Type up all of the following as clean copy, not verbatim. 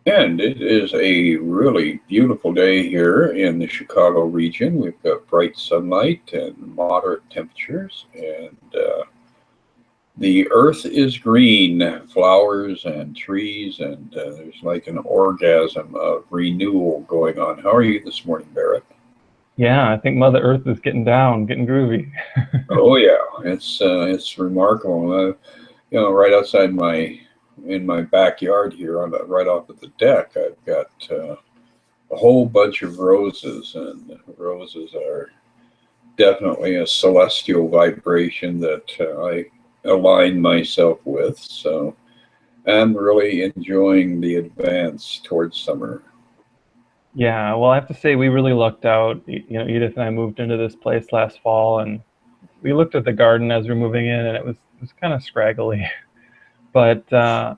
And it is a really beautiful day here in the Chicago region. We've got bright sunlight and moderate temperatures, and the earth is green, flowers and trees, and there's like an orgasm of renewal going on. How are you this morning, Barrett? Yeah, I think Mother Earth is getting down, getting groovy. Oh yeah, it's remarkable. Right outside in my backyard here, right off of the deck, I've got a whole bunch of roses, and roses are definitely a celestial vibration that I align myself with. So I'm really enjoying the advance towards summer. Yeah, well, I have to say we really lucked out. Edith and I moved into this place last fall, and we looked at the garden as we were moving in, and it was kind of scraggly, but I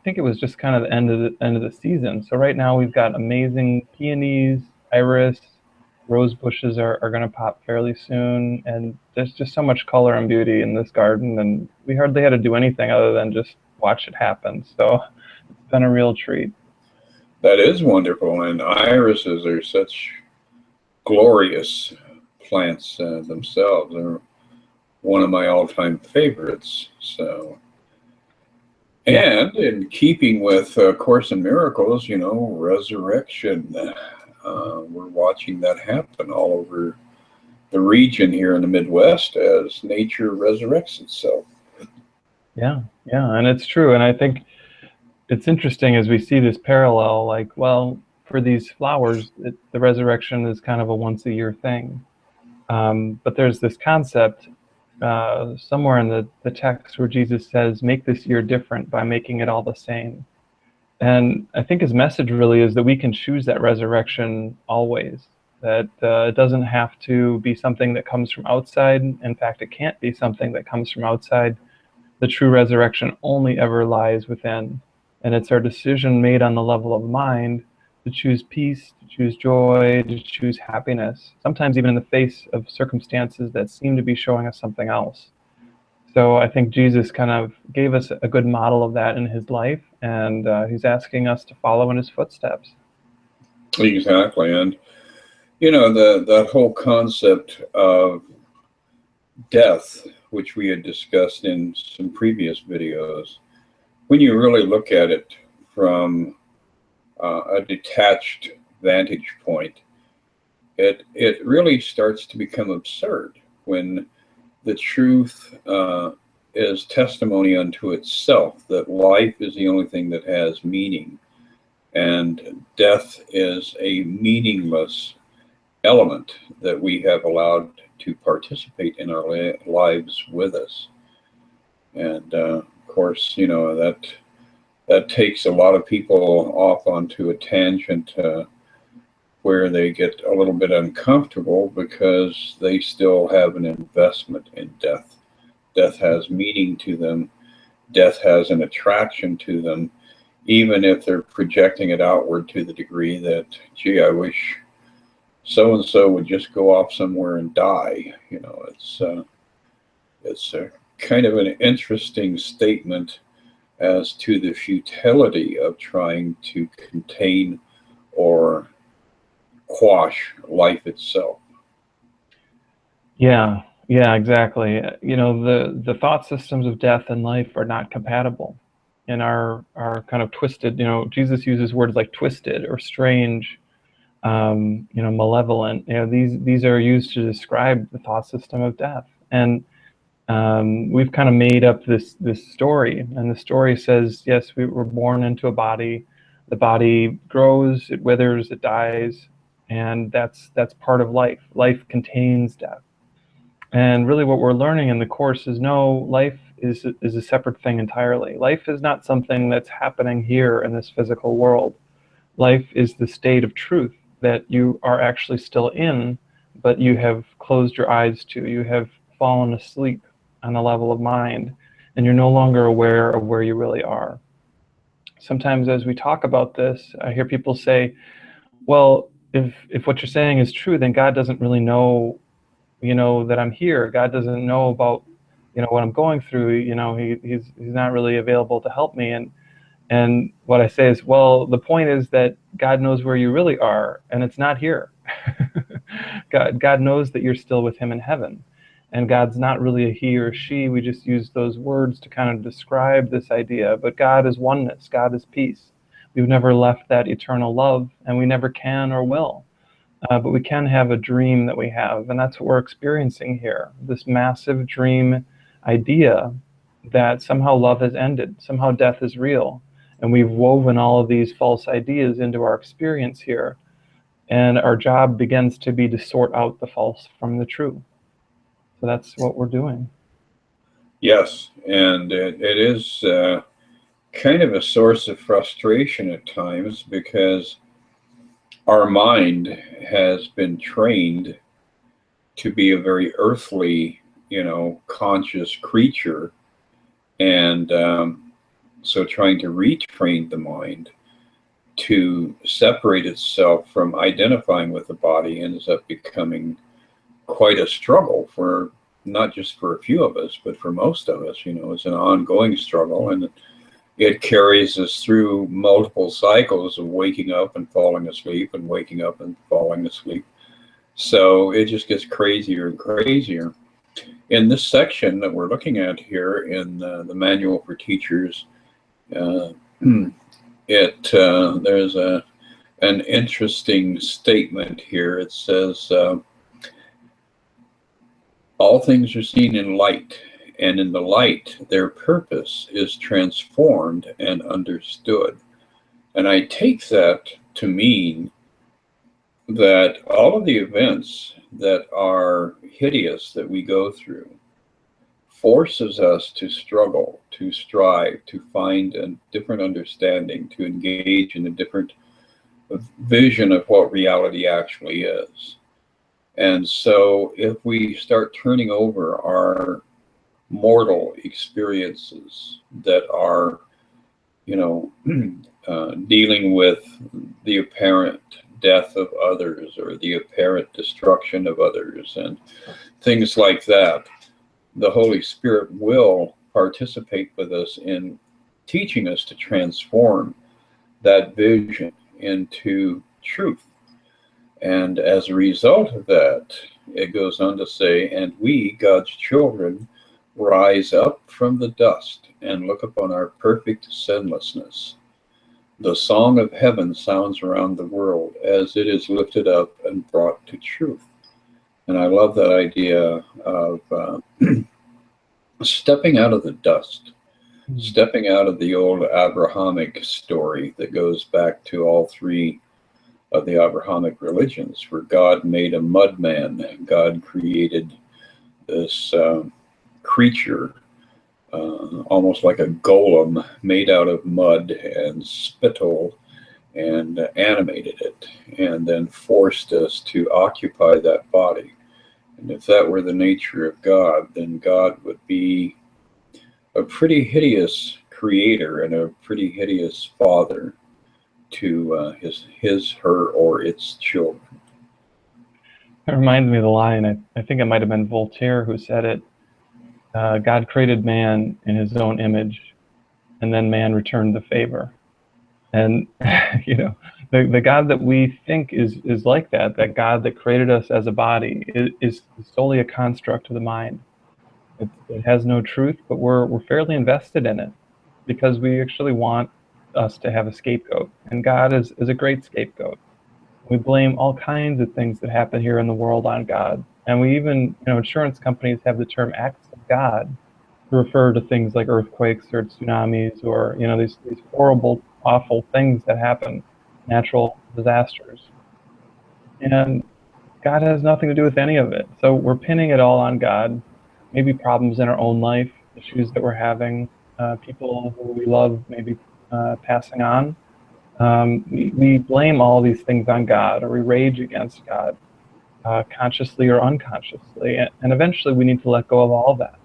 think it was just kind of the end of the season. So right now we've got amazing peonies, iris, rose bushes are going to pop fairly soon, and there's just so much color and beauty in this garden, and we hardly had to do anything other than just watch it happen. So it's been a real treat. That is wonderful, and irises are such glorious plants themselves. They're one of my all-time favorites. So, Yeah. and in keeping with Course in Miracles, resurrection. We're watching that happen all over the region here in the Midwest as nature resurrects itself. Yeah, yeah, and it's true. And I think it's interesting as we see this parallel, like, well, for these flowers, the resurrection is kind of a once a year thing. But there's this concept somewhere in the text where Jesus says, make this year different by making it all the same. And I think his message really is that we can choose that resurrection always, that it doesn't have to be something that comes from outside. In fact, it can't be something that comes from outside. The true resurrection only ever lies within. And it's our decision made on the level of mind to choose peace, to choose joy, to choose happiness, sometimes even in the face of circumstances that seem to be showing us something else. So I think Jesus kind of gave us a good model of that in his life, and he's asking us to follow in his footsteps. Exactly, and the that whole concept of death, which we had discussed in some previous videos, when you really look at it from a detached vantage point, it really starts to become absurd when the truth is testimony unto itself that life is the only thing that has meaning, and death is a meaningless element that we have allowed to participate in our lives with us. And of course, that takes a lot of people off onto a tangent where they get a little bit uncomfortable because they still have an investment in death. Death has meaning to them. Death has an attraction to them, even if they're projecting it outward to the degree that, gee, I wish so and so would just go off somewhere and die. It's a kind of an interesting statement as to the futility of trying to contain or quash life itself. Yeah, yeah, exactly. The thought systems of death and life are not compatible, and are kind of twisted. Jesus uses words like twisted or strange, malevolent. These are used to describe the thought system of death. And we've kind of made up this story, and the story says, yes, we were born into a body. The body grows, it withers, it dies, and that's part of life. Life contains death. And really, what we're learning in the course is no, life is a separate thing entirely. Life is not something that's happening here in this physical world. Life is the state of truth that you are actually still in, but you have closed your eyes to. You have fallen asleep on a level of mind, and you're no longer aware of where you really are. Sometimes, as we talk about this, I hear people say, "Well, if what you're saying is true, then God doesn't really know, that I'm here. God doesn't know about, what I'm going through. He's not really available to help me." And what I say is, well, the point is that God knows where you really are, and it's not here. God knows that you're still with him in heaven. And God's not really a he or she. We just use those words to kind of describe this idea. But God is oneness. God is peace. We've never left that eternal love, and we never can or will. But we can have a dream that we have, and that's what we're experiencing here. This massive dream idea that somehow love has ended, somehow death is real. And we've woven all of these false ideas into our experience here. And our job begins to be to sort out the false from the true. So that's what we're doing. Yes, and it is kind of a source of frustration at times, because our mind has been trained to be a very earthly, conscious creature. And so trying to retrain the mind to separate itself from identifying with the body ends up becoming quite a struggle, for not just for a few of us, but for most of us. It's an ongoing struggle, and it carries us through multiple cycles of waking up and falling asleep and waking up and falling asleep. So it just gets crazier and crazier. In this section that we're looking at here in the Manual for Teachers, there's an interesting statement here. It says, all things are seen in light, and in the light their purpose is transformed and understood. And I take that to mean that all of the events that are hideous that we go through forces us to struggle, to strive, to find a different understanding, to engage in a different vision of what reality actually is. And so if we start turning over our mortal experiences that are, dealing with the apparent death of others or the apparent destruction of others and things like that, the Holy Spirit will participate with us in teaching us to transform that vision into truth. And as a result of that, it goes on to say, and we, God's children, rise up from the dust and look upon our perfect sinlessness. The song of heaven sounds around the world as it is lifted up and brought to truth. And I love that idea of stepping out of the dust, stepping out of the old Abrahamic story that goes back to all three of the Abrahamic religions, where God made a mud man. God created this creature, almost like a golem made out of mud and spittle, and animated it, and then forced us to occupy that body. And if that were the nature of God, then God would be a pretty hideous creator and a pretty hideous father to his, her, or its children. It reminds me of the line, I think it might have been Voltaire who said it, God created man in his own image, and then man returned the favor. And, the God that we think is like that God that created us as a body is solely a construct of the mind. It has no truth, but we're fairly invested in it because we actually want us to have a scapegoat. And God is a great scapegoat. We blame all kinds of things that happen here in the world on God. And we even, insurance companies have the term acts of God to refer to things like earthquakes or tsunamis or, these horrible, awful things that happen, natural disasters. And God has nothing to do with any of it. So we're pinning it all on God. Maybe problems in our own life, issues that we're having, people who we love maybe passing on. We blame all these things on God, or we rage against God, consciously or unconsciously. And eventually we need to let go of all that.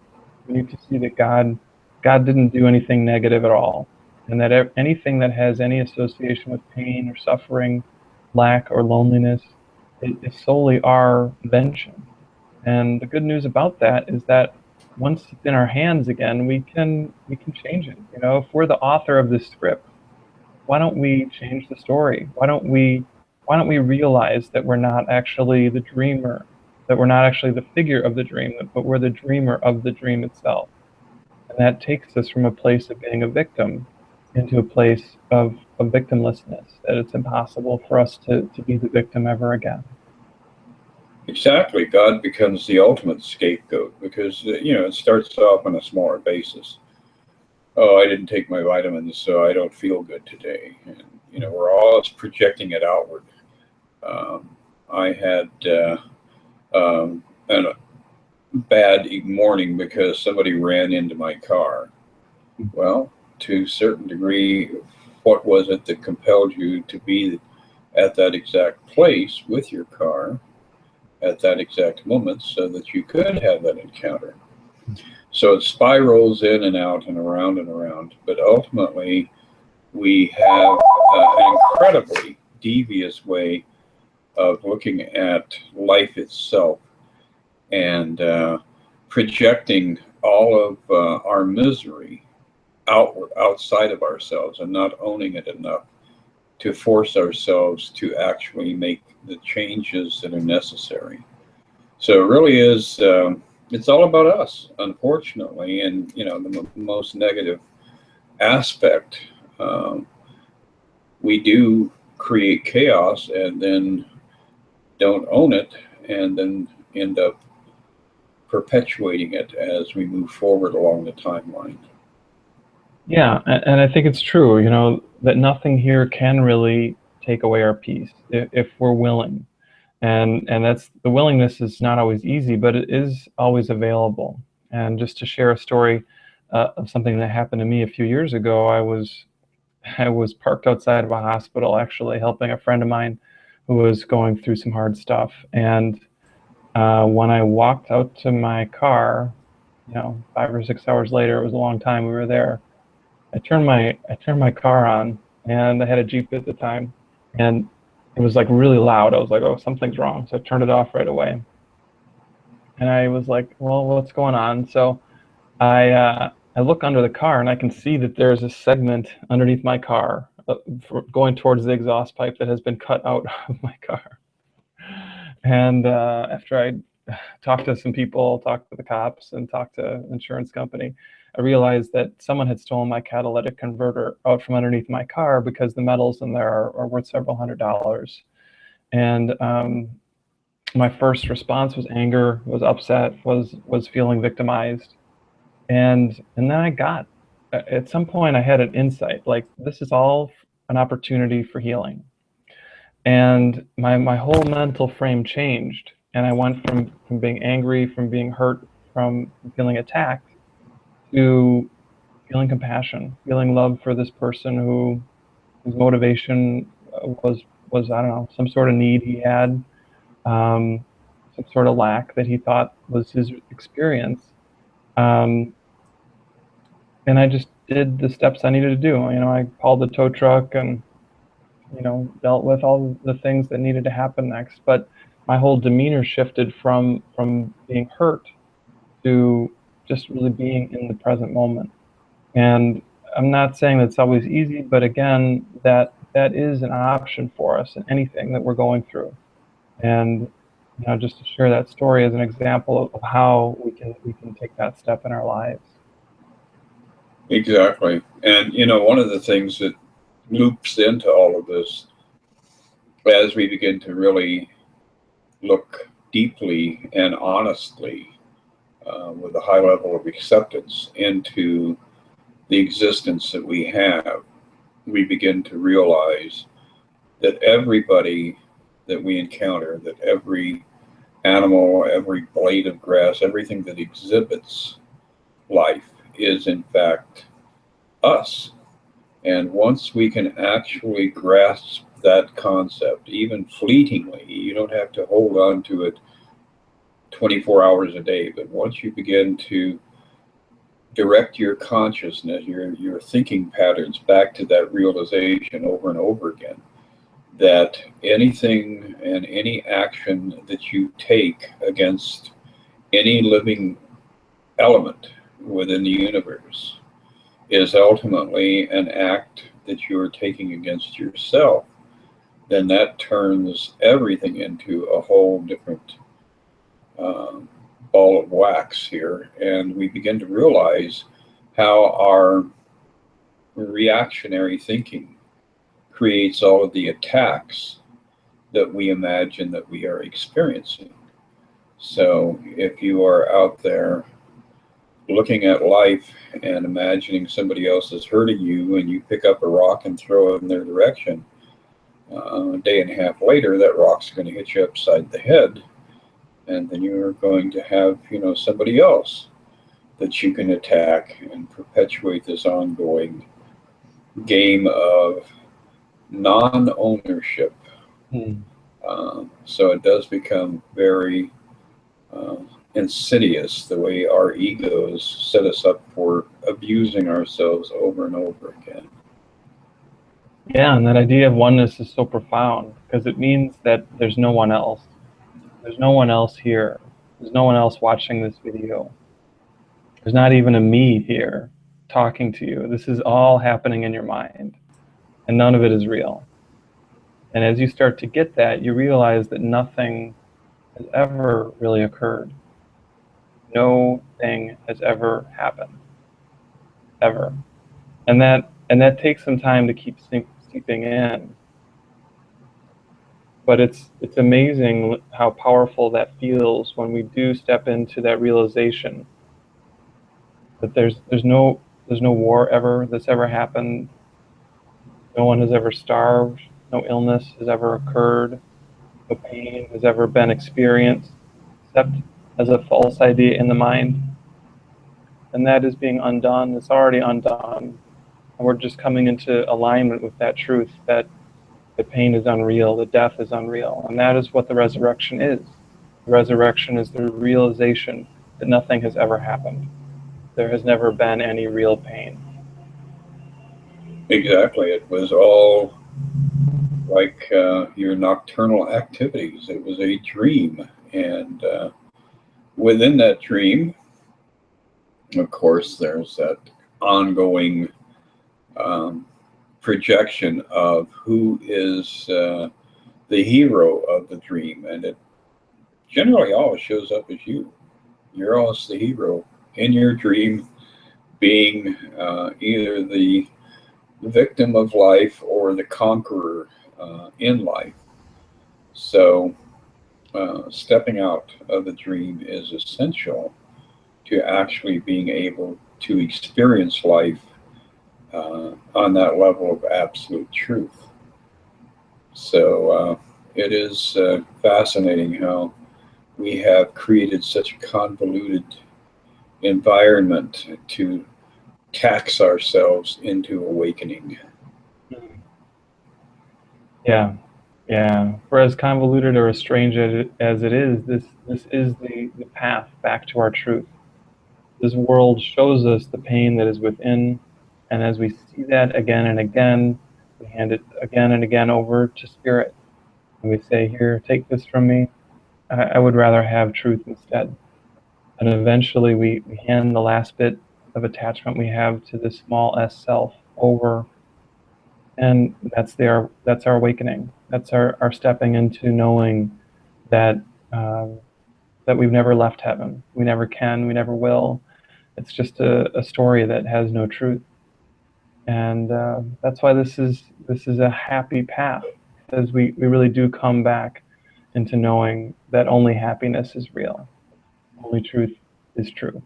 We need to see that God didn't do anything negative at all, and that anything that has any association with pain or suffering, lack or loneliness, is solely our invention. And the good news about that is that once it's in our hands again, we can change it. If we're the author of this script, why don't we change the story? Why don't we realize that we're not actually the dreamer, that we're not actually the figure of the dream, but we're the dreamer of the dream itself? And that takes us from a place of being a victim into a place of victimlessness, that it's impossible for us to be the victim ever again. Exactly. God becomes the ultimate scapegoat because, it starts off on a smaller basis. Oh, I didn't take my vitamins, so I don't feel good today. And, we're always projecting it outward. I had a bad morning because somebody ran into my car. Well, to a certain degree, what was it that compelled you to be at that exact place with your car at that exact moment so that you could have that encounter? So it spirals in and out and around, but ultimately we have an incredibly devious way of looking at life itself and projecting all of our misery outside of ourselves and not owning it enough to force ourselves to actually make the changes that are necessary. So it really is, it's all about us, unfortunately, and the most negative aspect. We do create chaos and then don't own it, and then end up perpetuating it as we move forward along the timeline. Yeah, and I think it's true, that nothing here can really take away our peace if we're willing. And that's, the willingness is not always easy, but it is always available. And just to share a story of something that happened to me a few years ago, I was parked outside of a hospital, actually helping a friend of mine who was going through some hard stuff. And when I walked out to my car, 5 or 6 hours later, it was a long time we were there. I turned my car on, and I had a Jeep at the time, and it was like really loud. I was like, oh, something's wrong. So I turned it off right away. And I was like, well, what's going on? So I look under the car, and I can see that there's a segment underneath my car going towards the exhaust pipe that has been cut out of my car. And after I talked to some people, talked to the cops, and talked to an insurance company, I realized that someone had stolen my catalytic converter out from underneath my car because the metals in there are worth several $100s. And my first response was anger, was upset, was feeling victimized. And then at some point I had an insight, like, this is all an opportunity for healing. And my whole mental frame changed, and I went from being angry, from being hurt, from feeling attacked, to feeling compassion, feeling love for this person whose motivation was, I don't know, some sort of need he had, some sort of lack that he thought was his experience. Um, and I just did the steps I needed to do. I called the tow truck and dealt with all the things that needed to happen next. But my whole demeanor shifted from being hurt to just really being in the present moment. And I'm not saying that's always easy, but again, that is an option for us in anything that we're going through. And just to share that story as an example of how we can take that step in our lives. Exactly. And, one of the things that loops into all of this as we begin to really look deeply and honestly with a high level of acceptance into the existence that we have, we begin to realize that everybody that we encounter, that every animal, every blade of grass, everything that exhibits life is in fact us. And once we can actually grasp that concept, even fleetingly, you don't have to hold on to it 24 hours a day, but once you begin to direct your consciousness, your thinking patterns back to that realization over and over again, that anything and any action that you take against any living element within the universe is ultimately an act that you're taking against yourself, then that turns everything into a whole different ball of wax here. And we begin to realize how our reactionary thinking creates all of the attacks that we imagine that we are experiencing. So if you are out there looking at life and imagining somebody else is hurting you, and you pick up a rock and throw it in their direction, a day and a half later, that rock's going to hit you upside the head, and then you're going to have, somebody else that you can attack and perpetuate this ongoing game of non-ownership. So it does become very insidious the way our egos set us up for abusing ourselves over and over again. Yeah, and that idea of oneness is so profound, because it means that there's no one else. There's no one else here. There's no one else watching this video. There's not even a me here talking to you. This is all happening in your mind, and none of it is real. And as you start to get that, you realize that nothing has ever really occurred. No thing has ever happened, ever. And that takes some time to keep seeping in. But it's amazing how powerful that feels when we do step into that realization that there's no war that's ever happened. No one has ever starved. No illness has ever occurred. No pain has ever been experienced, except as a false idea in the mind. And that is being undone. It's already undone. And we're just coming into alignment with that truth, that the pain is unreal, the death is unreal. And that is what the resurrection is. The resurrection is the realization that nothing has ever happened. There has never been any real pain. Exactly. It was all like your nocturnal activities. It was a dream. And within that dream, of course, there's that ongoing projection of who is the hero of the dream. And it generally always shows up as you. You're always the hero in your dream, being either the victim of life or the conqueror in life. So stepping out of the dream is essential to actually being able to experience life on that level of absolute truth. So it is fascinating how we have created such a convoluted environment to tax ourselves into awakening. Yeah. For as convoluted or as strange as it is, this is the path back to our truth. This world shows us the pain that is within, and as we see that again and again, we hand it again and again over to Spirit. And we say, here, take this from me. I would rather have truth instead. And eventually we hand the last bit of attachment we have to the small s self over. And that's our awakening. That's our stepping into knowing that that we've never left heaven. We never can, we never will. It's just a story that has no truth. And that's why this is a happy path, because we really do come back into knowing that only happiness is real. Only truth is true.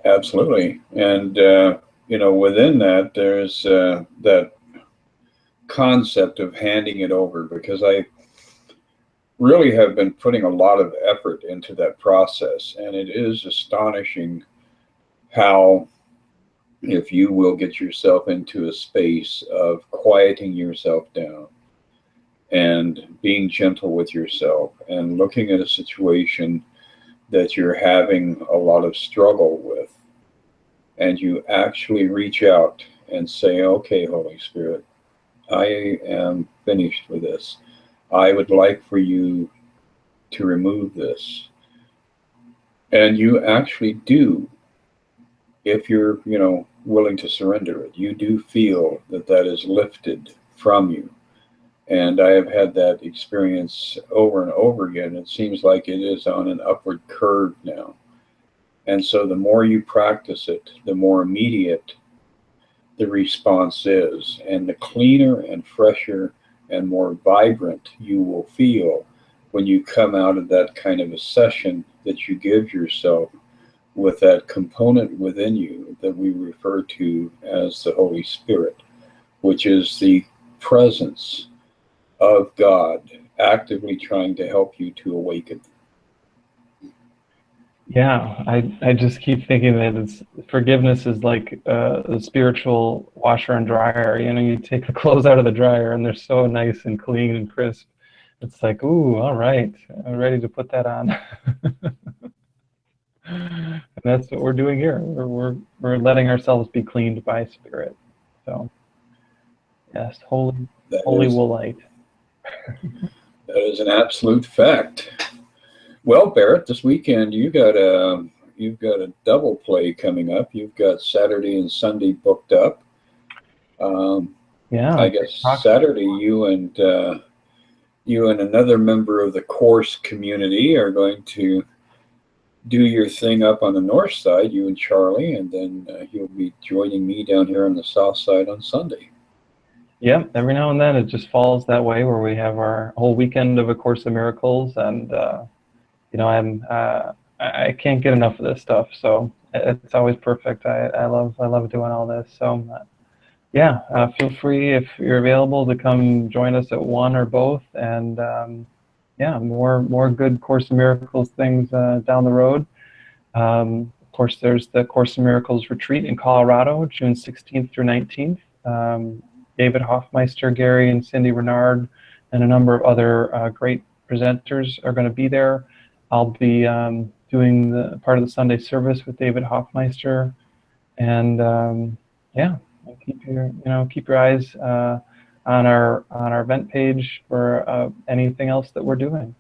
Absolutely. And, within that, there's that concept of handing it over, because I really have been putting a lot of effort into that process. And it is astonishing how, if you will get yourself into a space of quieting yourself down and being gentle with yourself and looking at a situation that you're having a lot of struggle with, and you actually reach out and say, okay, Holy Spirit, I am finished with this. I would like for you to remove this. And you actually do. If you're, willing to surrender it, you do feel that that is lifted from you. And I have had that experience over and over again. It seems like it is on an upward curve now. And so the more you practice it, the more immediate the response is, and the cleaner and fresher and more vibrant you will feel when you come out of that kind of a session that you give yourself with that component within you that we refer to as the Holy Spirit, which is the presence of God actively trying to help you to awaken. Yeah, I just keep thinking that forgiveness is like a spiritual washer and dryer. You know, you take the clothes out of the dryer and they're so nice and clean and crisp. It's like, ooh, all right, I'm ready to put that on. And that's what we're doing here. We're letting ourselves be cleaned by Spirit. So, yes, holy woolite. That is an absolute fact. Well, Barrett, this weekend you've got a double play coming up. You've got Saturday and Sunday booked up. Yeah, I guess Saturday you and another member of the course community are going to do your thing up on the north side, you and Charlie, and then you'll be joining me down here on the south side on Sunday. Yep, every now and then it just falls that way where we have our whole weekend of A Course in Miracles, and you know, I can't get enough of this stuff, so it's always perfect. I love doing all this. So yeah, feel free if you're available to come join us at one or both, and yeah, more good Course in Miracles things down the road. Of course, there's the Course in Miracles retreat in Colorado, June 16th through 19th. David Hoffmeister, Gary and Cindy Renard, and a number of other great presenters are going to be there. I'll be doing the part of the Sunday service with David Hoffmeister, and yeah, keep your eyes on our event page for anything else that we're doing.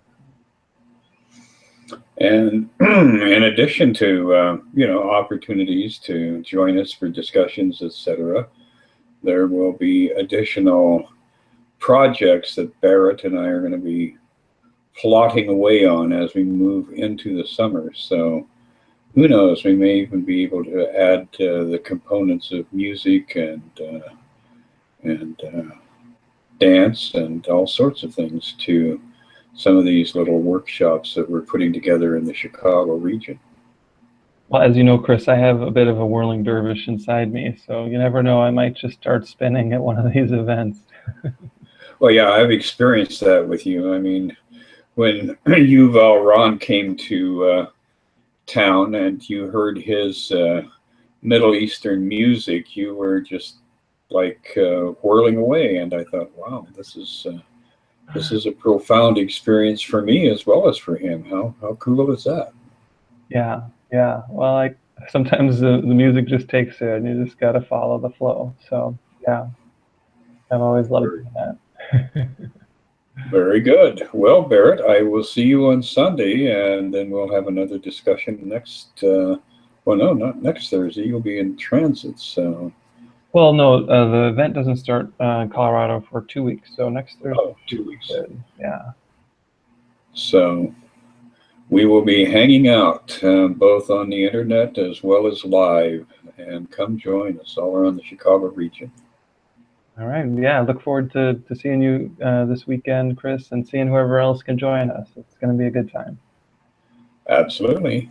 And in addition to opportunities to join us for discussions, etc., there will be additional projects that Barrett and I are going to be plotting away on as we move into the summer. So who knows, we may even be able to add the components of music and dance and all sorts of things to some of these little workshops that we're putting together in the Chicago region. Well, as you know, Chris, I have a bit of a whirling dervish inside me, so you never know, I might just start spinning at one of these events. Well, yeah, I've experienced that with you. I mean, when Yuval Ron came to town and you heard his Middle Eastern music, you were just like whirling away, and I thought, wow, this is a profound experience for me as well as for him. How cool is that? Yeah. Well, sometimes the music just takes it, and you just got to follow the flow. So yeah, I've always loved doing that. Very good. Well, Barrett, I will see you on Sunday, and then we'll have another discussion next. Well, no, not next Thursday. You'll be in transit, so. Well, no, the event doesn't start in Colorado for 2 weeks, so next Thursday. Oh, 2 weeks. Yeah. So we will be hanging out both on the internet as well as live, and come join us all around the Chicago region. All right. Yeah, I look forward to seeing you this weekend, Chris, and seeing whoever else can join us. It's going to be a good time. Absolutely.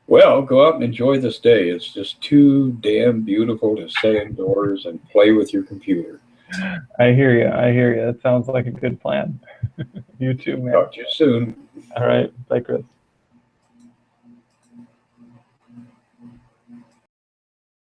Well, go out and enjoy this day. It's just too damn beautiful to stay indoors and play with your computer. I hear you. It sounds like a good plan. You too, man. Talk to you soon. All right. Bye, Chris.